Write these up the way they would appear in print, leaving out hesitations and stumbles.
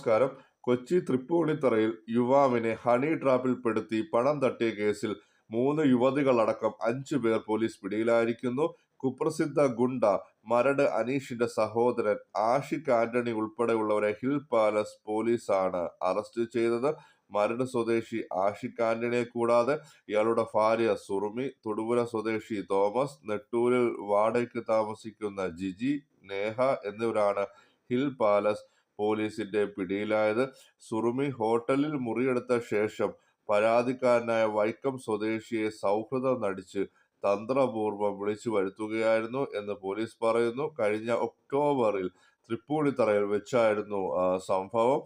നമസ്കാരം. കൊച്ചി തൃപ്പൂണിത്തുറയിൽ യുവാവിനെ ഹണി ട്രാപ്പിൽപ്പെടുത്തി പണം തട്ടിയ കേസിൽ 3 യുവതികളടക്കം 5 പേർ പോലീസ് പിടിയിലായിരിക്കുന്നു. കുപ്രസിദ്ധ ഗുണ്ട മരട് അനീഷിന്റെ സഹോദരൻ ആഷിഖ് ആന്റണി ഉൾപ്പെടെയുള്ളവരെ ഹിൽ പാലസ് പോലീസാണ് അറസ്റ്റ് ചെയ്തത്. മരട് സ്വദേശി ആഷിഖ് ആന്റണിയെ കൂടാതെ ഇയാളുടെ ഭാര്യ സുറുമി, തൊടുപുഴ സ്വദേശി തോമസ്, നെട്ടൂരിൽ വാടകയ്ക്ക് താമസിക്കുന്ന ജിജി, നേഹ എന്നിവരാണ് ഹിൽ പാലസ് പോലീസിന്റെ പിടിയിലായത്. സുറുമി ഹോട്ടലിൽ മുറിയെടുത്ത ശേഷം പരാതിക്കാരനായ വൈക്കം സ്വദേശിയെ സൗഹൃദം നടിച്ച് തന്ത്രപൂർവ്വം വിളിച്ചു വരുത്തുകയായിരുന്നു എന്ന് പോലീസ് പറയുന്നു. കഴിഞ്ഞ ഒക്ടോബറിൽ തൃപ്പൂണിത്തറയിൽ വെച്ചായിരുന്നു സംഭവം.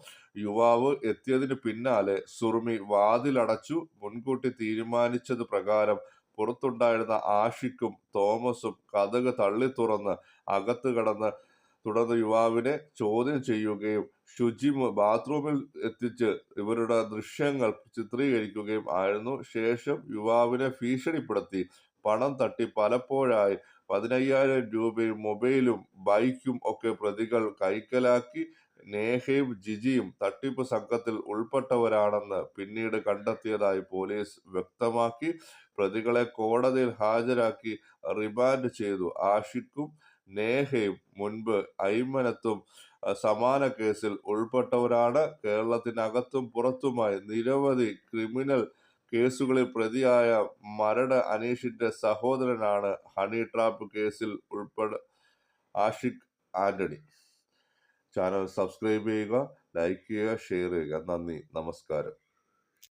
യുവാവ് എത്തിയതിന് പിന്നാലെ സുറുമി വാതിലടച്ചു. മുൻകൂട്ടി തീരുമാനിച്ചത് പ്രകാരം പുറത്തുണ്ടായിരുന്ന ആഷിഖും തോമസും കതക് തള്ളി തുറന്ന് അകത്ത് കടന്ന് തുടർന്ന് യുവാവിനെ ചോദ്യം ചെയ്യുകയും ബാത്റൂമിൽ എത്തിച്ച് ഇവരുടെ ദൃശ്യങ്ങൾ ചിത്രീകരിക്കുകയും ആയിരുന്നു. ശേഷം യുവാവിനെ ഭീഷണിപ്പെടുത്തി പണം തട്ടി പലപ്പോഴായി 15,000 രൂപയും മൊബൈലും ബൈക്കും ഒക്കെ പ്രതികൾ കൈക്കലാക്കി. നേഹയും ജിജിയും തട്ടിപ്പ് സംഘത്തിൽ ഉൾപ്പെട്ടവരാണെന്ന് പിന്നീട് കണ്ടെത്തിയതായി പോലീസ് വ്യക്തമാക്കി. പ്രതികളെ കോടതിയിൽ ഹാജരാക്കി റിമാൻഡ് ചെയ്തു. ആഷിഖും നേഹയും മുൻപ് അയ്മനത്തും സമാന കേസിൽ ഉൾപ്പെട്ടവരാണ്. കേരളത്തിനകത്തും പുറത്തുമായി നിരവധി ക്രിമിനൽ കേസുകളിൽ പ്രതിയായ മരട് അനീഷിന്റെ സഹോദരനാണ് ഹണി ട്രാപ്പ് കേസിൽ ആഷിഖ് ആന്റണി. ചാനൽ സബ്സ്ക്രൈബ് ചെയ്യുക, ലൈക്ക് ചെയ്യുക, ഷെയർ ചെയ്യുക. നന്ദി, നമസ്കാരം.